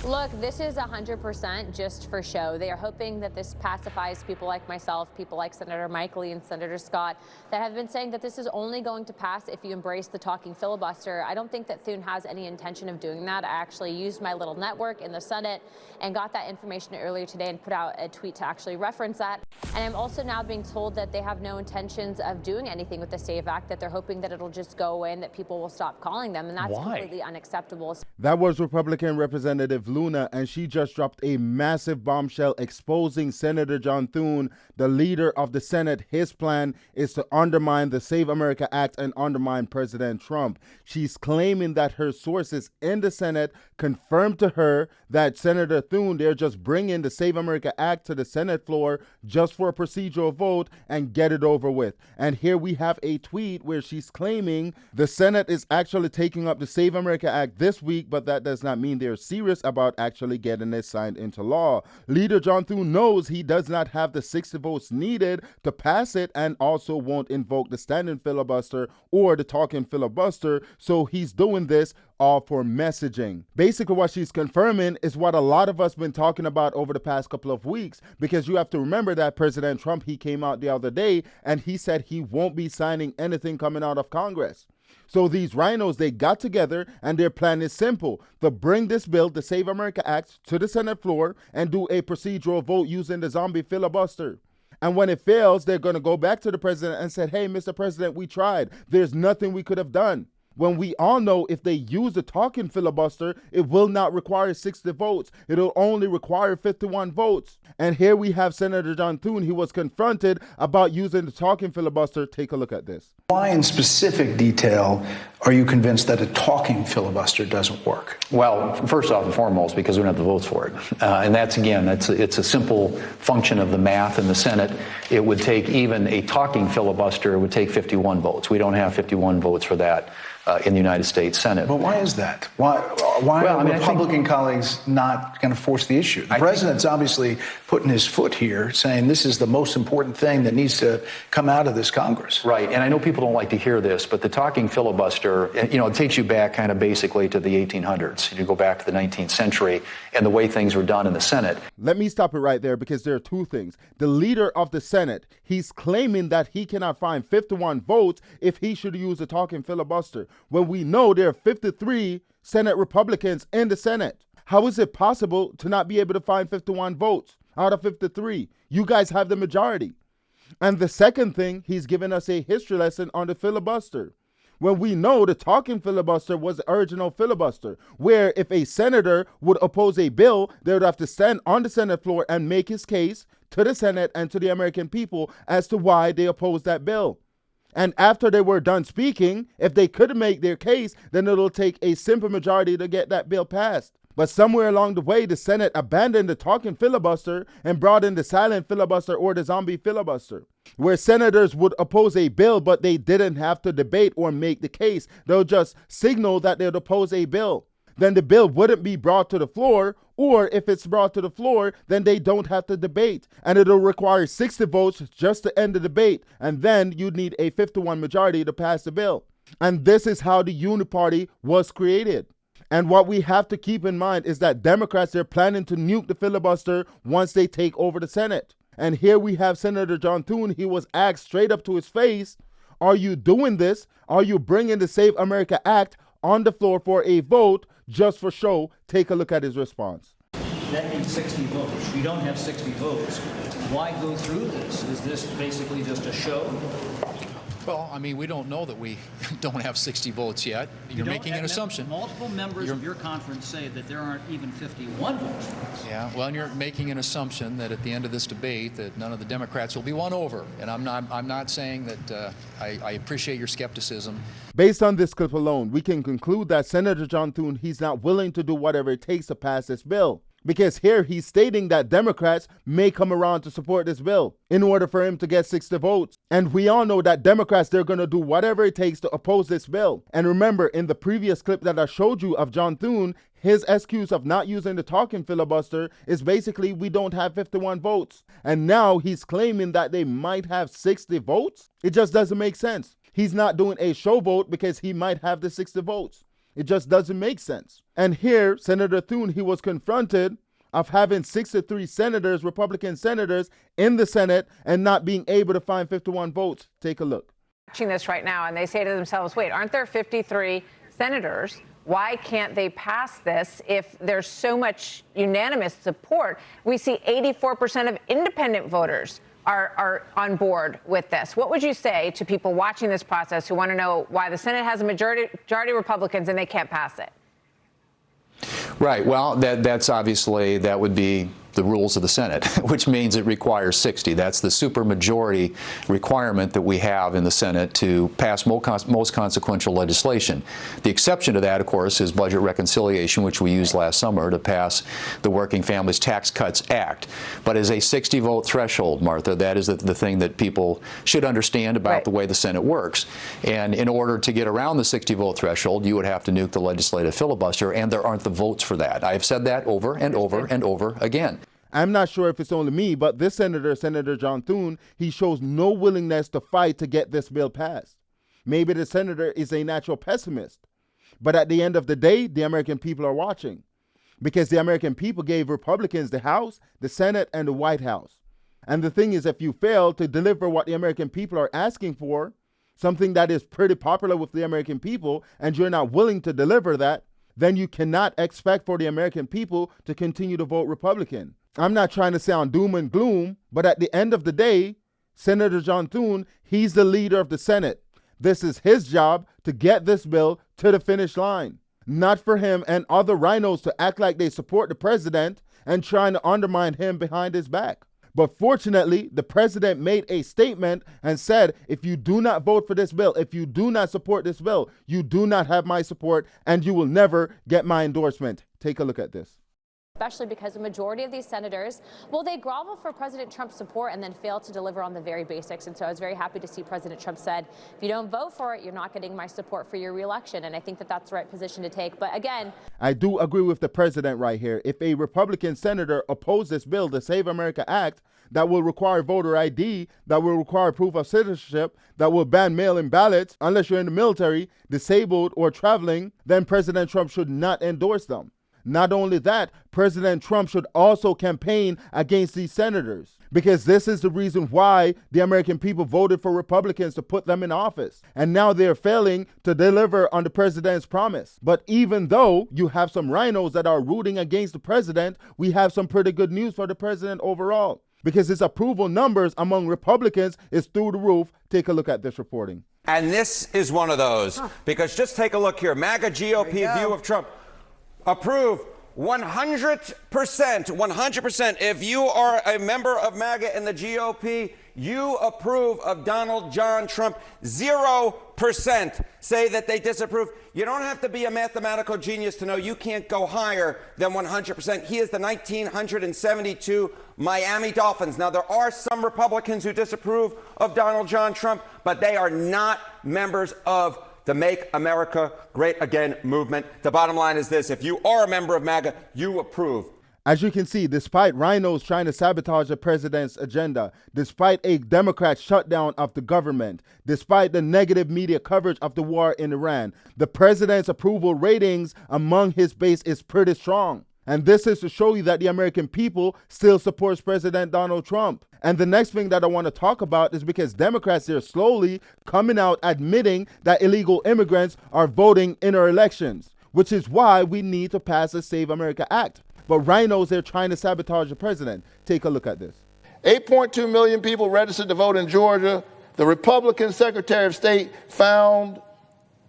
Look, this is 100% just for show. They are hoping that this pacifies people like myself, people like Senator Mike Lee and Senator Scott, that have been saying that this is only going to pass if you embrace the talking filibuster. I don't think that Thune has any intention of doing that. I actually used my little network in the Senate and got that information earlier today and put out a tweet to actually reference that. And I'm also now being told that they have no intentions of doing anything with the SAVE Act, that they're hoping that it'll just go away and that people will stop calling them. And that's completely unacceptable. That was Republican Representative Luna, and she just dropped a massive bombshell exposing Senator John Thune, the leader of the Senate. His plan is to undermine the Save America Act and undermine President Trump. She's claiming that her sources in the Senate confirmed to her that Senator Thune, they're just bringing the Save America Act to the Senate floor just for a procedural vote and get it over with. And here we have a tweet where she's claiming the Senate is actually taking up the Save America Act this week, but that does not mean they're serious about actually getting it signed into law. Leader John Thune knows he does not have the 60 votes needed to pass it, and also won't invoke the standing filibuster or the talking filibuster, so he's doing this all for messaging. Basically, what she's confirming is what a lot of us been talking about over the past couple of weeks, because you have to remember that President Trump, he came out the other day and he said he won't be signing anything coming out of Congress. So these RINOs, they got together and their plan is simple: to bring this bill, the Save America Act, to the Senate floor and do a procedural vote using the zombie filibuster. And when it fails, they're going to go back to the president and say, hey, Mr. President, we tried. There's nothing we could have done. When we all know if they use the talking filibuster, it will not require 60 votes. It'll only require 51 votes. And here we have Senator John Thune. He was confronted about using the talking filibuster. Take a look at this. Why in specific detail are you convinced that a talking filibuster doesn't work? Well, first off and foremost, because we don't have the votes for it. And that's, again, it's a simple function of the math in the Senate. It would take even a talking filibuster, it would take 51 votes. We don't have 51 votes for that in the United States Senate. But why is that? Why are Republican colleagues not going to force the issue? The president's obviously putting his foot here, saying this is the most important thing that needs to come out of this Congress. Right, and I know people don't like to hear this, but the talking filibuster, you know, it takes you back kind of basically to the 1800s. You go back to the 19th century and the way things were done in the Senate. Let me stop it right there, because there are two things. The leader of the Senate, he's claiming that he cannot find 51 votes if he should use a talking filibuster, when we know there are 53 Senate Republicans in the Senate. How is it possible to not be able to find 51 votes out of 53? You guys have the majority. And the second thing, he's given us a history lesson on the filibuster, when we know the talking filibuster was the original filibuster, where if a senator would oppose a bill, they would have to stand on the Senate floor and make his case to the Senate and to the American people as to why they opposed that bill. And after they were done speaking, if they couldn't make their case, then it'll take a simple majority to get that bill passed. But somewhere along the way, the Senate abandoned the talking filibuster and brought in the silent filibuster, or the zombie filibuster, where senators would oppose a bill, but they didn't have to debate or make the case. They'll just signal that they'd oppose a bill. Then the bill wouldn't be brought to the floor, or if it's brought to the floor, then they don't have to debate. And it'll require 60 votes just to end the debate. And then you'd need a 51 majority to pass the bill. And this is how the Uniparty was created. And what we have to keep in mind is that Democrats, they're planning to nuke the filibuster once they take over the Senate. And here we have Senator John Thune. He was asked straight up to his face, are you doing this? Are you bringing the Save America Act on the floor for a vote just for show? Take a look at his response. That means 60 votes. You don't have 60 votes. Why go through this? Is this basically just a show? Well, I mean, we don't know that we don't have 60 votes yet. You're making an assumption. Multiple members of your conference say that there aren't even 51 votes. Yeah, well, and you're making an assumption that at the end of this debate that none of the Democrats will be won over. And I'm not saying that I appreciate your skepticism. Based on this clip alone, we can conclude that Senator John Thune, he's not willing to do whatever it takes to pass this bill. Because here he's stating that Democrats may come around to support this bill in order for him to get 60 votes. And we all know that Democrats, they're going to do whatever it takes to oppose this bill. And remember, in the previous clip that I showed you of John Thune, his excuse of not using the talking filibuster is basically we don't have 51 votes. And now he's claiming that they might have 60 votes. It just doesn't make sense. He's not doing a show vote because he might have the 60 votes. It just doesn't make sense. And here, Senator Thune, he was confronted of having 63 senators, Republican senators, in the Senate and not being able to find 51 votes. Take a look. Watching this right now, and they say to themselves, wait, aren't there 53 senators? Why can't they pass this if there's so much unanimous support? We see 84% of independent voters are on board with this. What would you say to people watching this process who want to know why the Senate has a majority of Republicans and they can't pass it? Right. Well, that's obviously, that would be the rules of the Senate, which means it requires 60. That's the supermajority requirement that we have in the Senate to pass most consequential legislation. The exception to that, of course, is budget reconciliation, which we used last summer to pass the Working Families Tax Cuts Act. But as a 60-vote threshold, Martha, that is the thing that people should understand about the way the Senate works. And in order to get around the 60-vote threshold, you would have to nuke the legislative filibuster, and there aren't the votes for that. I've said that over and over and over again. I'm not sure if it's only me, but this senator, Senator John Thune, he shows no willingness to fight to get this bill passed. Maybe the senator is a natural pessimist. But at the end of the day, the American people are watching. Because the American people gave Republicans the House, the Senate, and the White House. And the thing is, if you fail to deliver what the American people are asking for, something that is pretty popular with the American people, and you're not willing to deliver that, then you cannot expect for the American people to continue to vote Republican. I'm not trying to sound doom and gloom, but at the end of the day, Senator John Thune, he's the leader of the Senate. This is his job to get this bill to the finish line. Not for him and other RINOs to act like they support the president and trying to undermine him behind his back. But fortunately, the president made a statement and said, if you do not vote for this bill, if you do not support this bill, you do not have my support and you will never get my endorsement. Take a look at this. Especially because the majority of these senators, well, they grovel for President Trump's support and then fail to deliver on the very basics. And so I was very happy to see President Trump said, if you don't vote for it, you're not getting my support for your reelection. And I think that that's the right position to take. But again, I do agree with the president right here. If a Republican senator opposes this bill, the Save America Act, that will require voter ID, that will require proof of citizenship, that will ban mail-in ballots unless you're in the military, disabled, or traveling, then President Trump should not endorse them. Not only that, President Trump should also campaign against these senators, because this is the reason why the American people voted for Republicans to put them in office. And now they're failing to deliver on the president's promise. But even though you have some RINOs that are rooting against the president, we have some pretty good news for the president overall, because his approval numbers among Republicans is through the roof. Take a look at this reporting. And this is one of those, because just take a look here. MAGA GOP view of Trump. Approve 100%, 100%. If you are a member of MAGA and the GOP, you approve of Donald John Trump. 0% say that they disapprove. You don't have to be a mathematical genius to know you can't go higher than 100%. He is the 1972 Miami Dolphins. Now, there are some Republicans who disapprove of Donald John Trump, but they are not members of the Make America Great Again movement. The bottom line is this: if you are a member of MAGA, you approve. As you can see, despite RINOs trying to sabotage the president's agenda, despite a Democrat shutdown of the government, despite the negative media coverage of the war in Iran, the president's approval ratings among his base is pretty strong. And this is to show you that the American people still supports President Donald Trump. And the next thing that I want to talk about is because Democrats are slowly coming out admitting that illegal immigrants are voting in our elections, which is why we need to pass the Save America Act. But RINOs, they're trying to sabotage the president. Take a look at this. 8.2 million people registered to vote in Georgia. The Republican Secretary of State found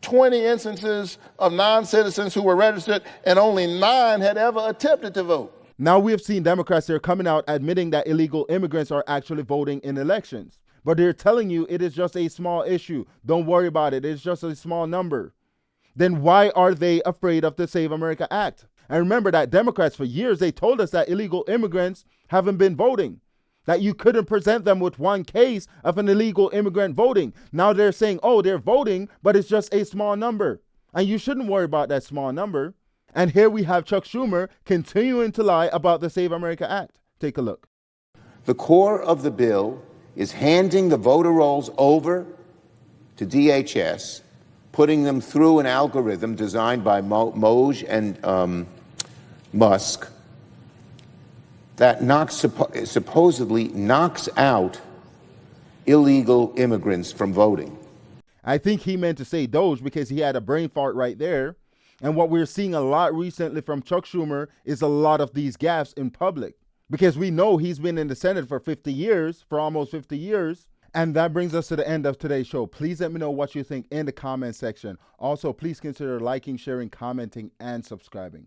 20 instances of non-citizens who were registered, and only 9 had ever attempted to vote. Now we have seen Democrats here coming out admitting that illegal immigrants are actually voting in elections. But they're telling you it is just a small issue. Don't worry about it. It's just a small number. Then why are they afraid of the Save America Act? And remember that Democrats for years, they told us that illegal immigrants haven't been voting, that you couldn't present them with one case of an illegal immigrant voting. Now they're saying, oh, they're voting, but it's just a small number. And you shouldn't worry about that small number. And here we have Chuck Schumer continuing to lie about the Save America Act. Take a look. The core of the bill is handing the voter rolls over to DHS, putting them through an algorithm designed by Moj and Musk that supposedly knocks out illegal immigrants from voting. I think he meant to say Doge because he had a brain fart right there. And what we're seeing a lot recently from Chuck Schumer is a lot of these gaffes in public, because we know he's been in the Senate for 50 years, for almost 50 years. And that brings us to the end of today's show. Please let me know what you think in the comment section. Also, please consider liking, sharing, commenting, and subscribing.